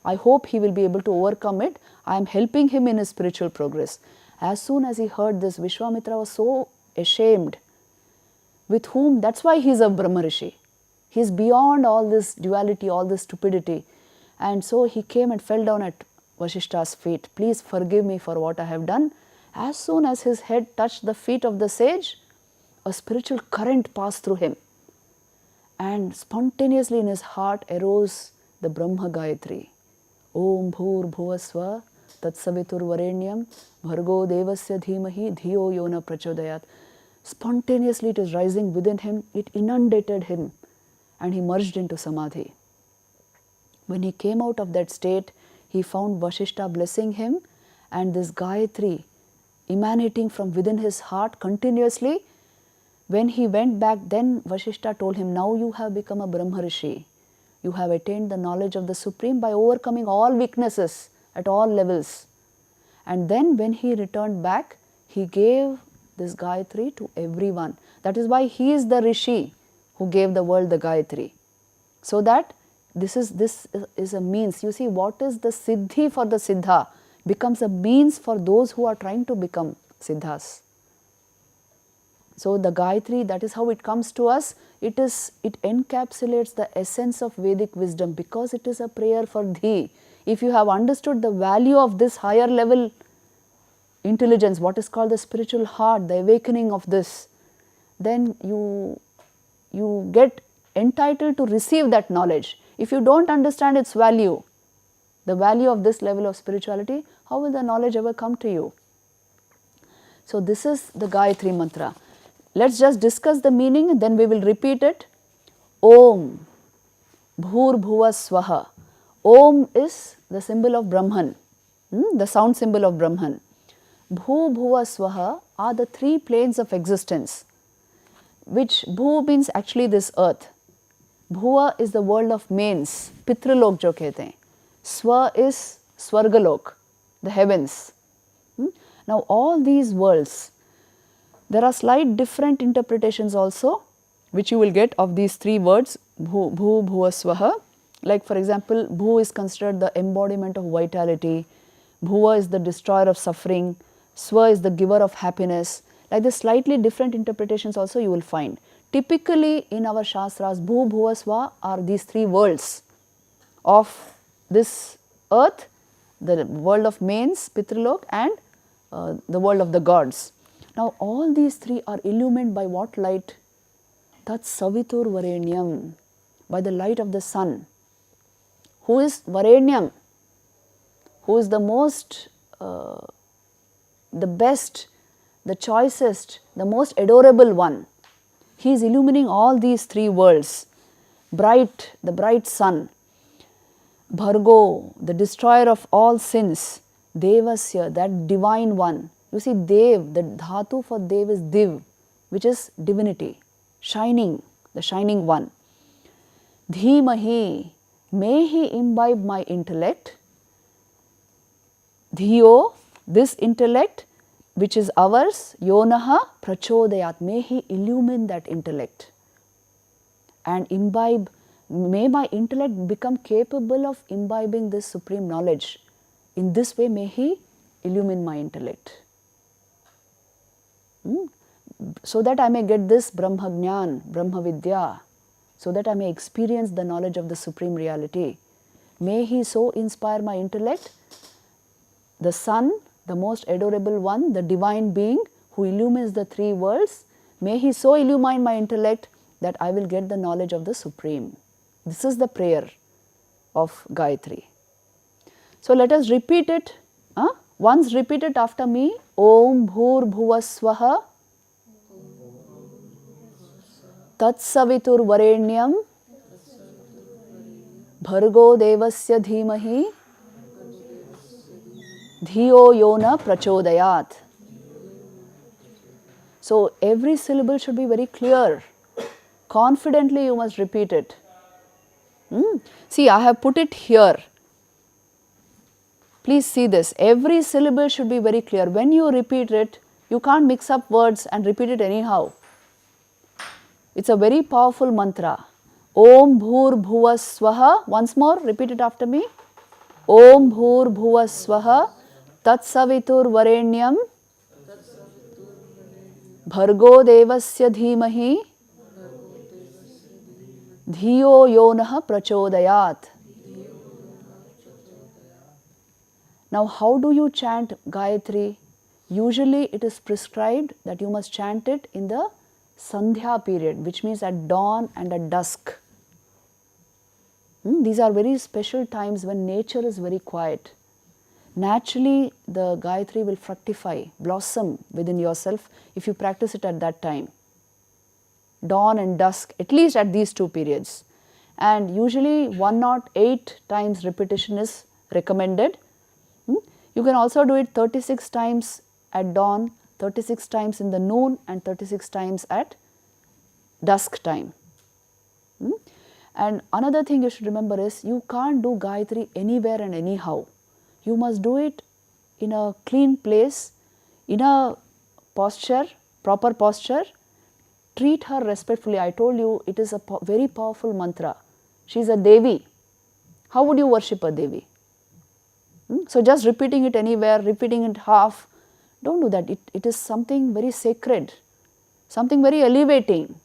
I hope he will be able to overcome it. I am helping him in his spiritual progress. As soon as he heard this, Vishwamitra was so ashamed. With whom? That's why he is a Brahmarishi. He is beyond all this duality, all this stupidity. And so he came and fell down at Vasishta's feet. Please forgive me for what I have done. As soon as his head touched the feet of the sage, a spiritual current passed through him. And spontaneously in his heart arose the Brahma Gayatri. Om Bhur Bhuvasva Tatsavitur Varenyam Bhargo Devasya Dhimahi Dhiyo Yona Prachodayat. Spontaneously it is rising within him, it inundated him, and he merged into Samadhi. When he came out of that state, he found Vasishta blessing him, and this Gayatri emanating from within his heart continuously. When he went back, then Vasishta told him, now you have become a Brahma Rishi. You have attained the knowledge of the Supreme by overcoming all weaknesses at all levels. And then when he returned back, he gave this Gayatri to everyone. That is why he is the Rishi who gave the world the Gayatri. So that this is a means. You see, what is the Siddhi for the Siddha becomes a means for those who are trying to become Siddhas. So the Gayatri, that is how it comes to us. It encapsulates the essence of Vedic wisdom because it is a prayer for thee. If you have understood the value of this higher level intelligence, what is called the spiritual heart, the awakening of this, then you get entitled to receive that knowledge. If you don't understand its value, the value of this level of spirituality, how will the knowledge ever come to you? So this is the Gayatri mantra. Let's just discuss the meaning, then we will repeat it. Om Bhur Bhuva Swaha. Om is the symbol of Brahman, the sound symbol of Brahman. Bhu Bhuva Swaha are the three planes of existence, which Bhu means actually this earth. Bhuva is the world of mains, Pitralok jo kehte hain. Swa is Swargalok, the heavens. Now all these worlds, there are slight different interpretations also, which you will get of these three words, Bhu, Bhuva, Swaha. Like for example, Bhu is considered the embodiment of vitality, Bhuva is the destroyer of suffering, Swa is the giver of happiness. Like the slightly different interpretations also you will find. Typically in our Shastras, Bhu, Bhuva, Swa are these three worlds of this earth, the world of mains, Pitralok, and the world of the gods. Now all these three are illumined by what light? Tat Savitur Varenyam, by the light of the sun. Who is Varenyam? Who is the most, the best, the choicest, the most adorable one. He is illumining all these three worlds. Bright, the bright sun. Bhargo, the destroyer of all sins. Devasya, that divine one. You see, Dev, the dhatu for Dev is Div, which is divinity, shining, the shining one. Dhimahi, may he imbibe my intellect. Dhiyo, this intellect which is ours, yonaha prachodayat, may he illumine that intellect and imbibe, may my intellect become capable of imbibing this supreme knowledge. In this way may he illumine my intellect. So that I may get this Brahma Jnana, Brahma Vidya, so that I may experience the knowledge of the supreme reality. May he so inspire my intellect, the sun, the most adorable one, the divine being who illumines the three worlds, may he so illumine my intellect that I will get the knowledge of the Supreme. This is the prayer of Gayatri. So let us repeat it. Once repeat it after me. Om Bhur Bhuva Swaha Tat Savitur Varenyam Bhargo Devasya Dhimahi Dhiyo Yona Prachodayat. So every syllable should be very clear. Confidently you must repeat it. See, I have put it here. Please see this. Every syllable should be very clear. When you repeat it, you can't mix up words and repeat it anyhow. It's a very powerful mantra. Om Bhur Bhuva Swaha. Once more, repeat it after me. Om Bhur Bhuva Swaha Tat Savitur Varenyam Bhargo Devasya Dhimahi Dhiyo yonaha prachodayat. Now, how do you chant Gayatri? Usually it is prescribed that you must chant it in the Sandhya period, which means at dawn and at dusk. These are very special times when nature is very quiet. Naturally, the Gayatri will fructify, blossom within yourself if you practice it at that time. Dawn and dusk, at least at these two periods. And usually 108 times repetition is recommended. You can also do it 36 times at dawn, 36 times in the noon and 36 times at dusk time. And another thing you should remember is you can't do Gayatri anywhere and anyhow. You must do it in a clean place, in a posture, proper posture. Treat her respectfully. I told you it is a very powerful mantra. She is a Devi. How would you worship a Devi? So just repeating it anywhere, repeating it half, don't do that. It is something very sacred, something very elevating.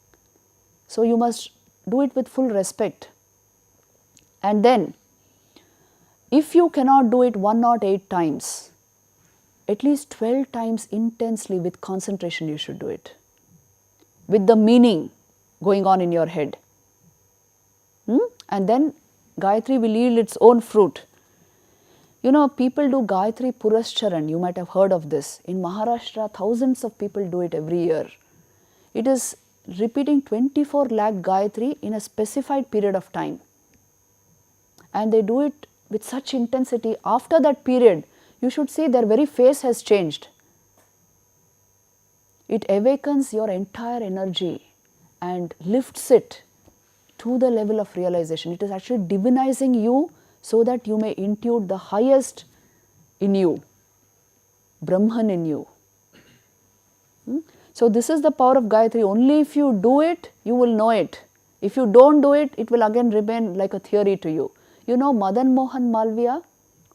So you must do it with full respect. And then, if you cannot do it 108 times, at least 12 times intensely with concentration you should do it. With the meaning going on in your head. And then Gayatri will yield its own fruit. You know, people do Gayatri Purascharan, you might have heard of this. In Maharashtra, thousands of people do it every year. It is repeating 24 lakh Gayatri in a specified period of time. And they do it with such intensity. After that period, you should see their very face has changed. It awakens your entire energy and lifts it to the level of realization. It is actually divinizing you so that you may intuit the highest in you, Brahman in you. So this is the power of Gayatri. Only if you do it, you will know it. If you don't do it, it will again remain like a theory to you. You know Madan Mohan Malviya,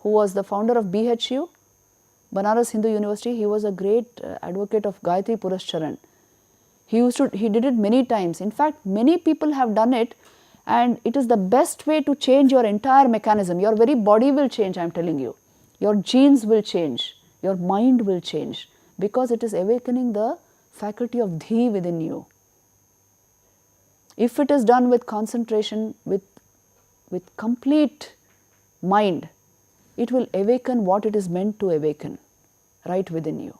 who was the founder of BHU, Banaras Hindu University, he was a great advocate of Gayatri Purascharan. He did it many times. In fact, many people have done it, and it is the best way to change your entire mechanism. Your very body will change, I am telling you. Your genes will change. Your mind will change, because it is awakening the faculty of dhi within you. If it is done with concentration, with complete mind, it will awaken what it is meant to awaken right within you.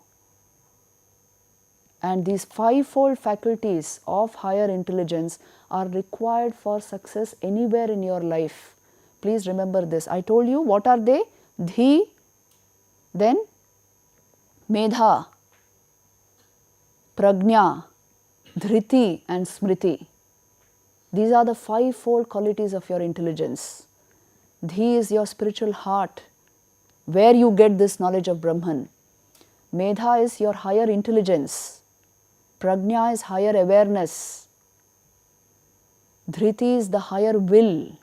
And these fivefold faculties of higher intelligence are required for success anywhere in your life. Please remember this. I told you what are they? Dhi, then Medha, Prajna, Dhriti and Smriti. These are the fivefold qualities of your intelligence. Dhi is your spiritual heart, where you get this knowledge of Brahman. Medha is your higher intelligence. Prajna is higher awareness. Dhriti is the higher will.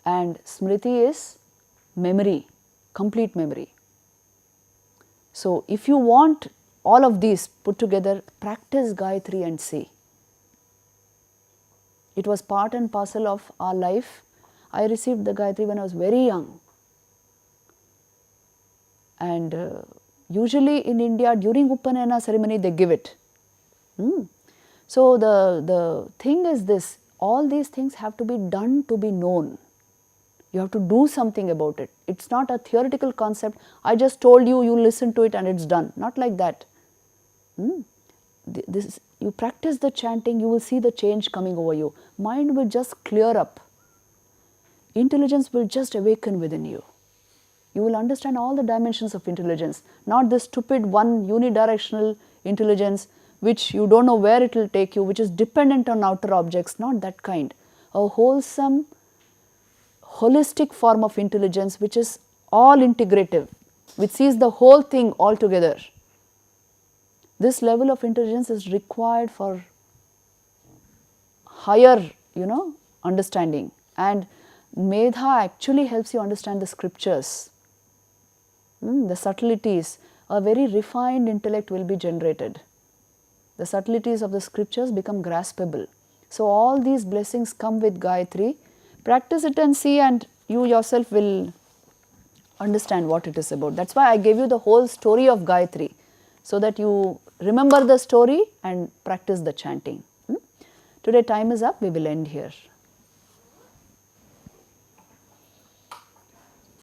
And Smriti is memory, complete memory. So if you want all of these put together, practice Gayatri and see. It was part and parcel of our life. I received the Gayatri when I was very young. And usually in India, during Upanayana ceremony, they give it. So the thing is this, all these things have to be done to be known. You have to do something about it. It's not a theoretical concept. I just told you, you listen to it and it's done. Not like that. You practice the chanting, you will see the change coming over you. Mind will just clear up. Intelligence will just awaken within you. You will understand all the dimensions of intelligence, not this stupid one unidirectional intelligence which you don't know where it will take you, which is dependent on outer objects, not that kind. A wholesome, holistic form of intelligence which is all integrative, which sees the whole thing all together. This level of intelligence is required for higher, understanding. And Medha actually helps you understand the scriptures, the subtleties. A very refined intellect will be generated. The subtleties of the scriptures become graspable. So, all these blessings come with Gayatri. Practice it and see, and you yourself will understand what it is about. That is why I gave you the whole story of Gayatri, so that you remember the story and practice the chanting. Today time is up, we will end here.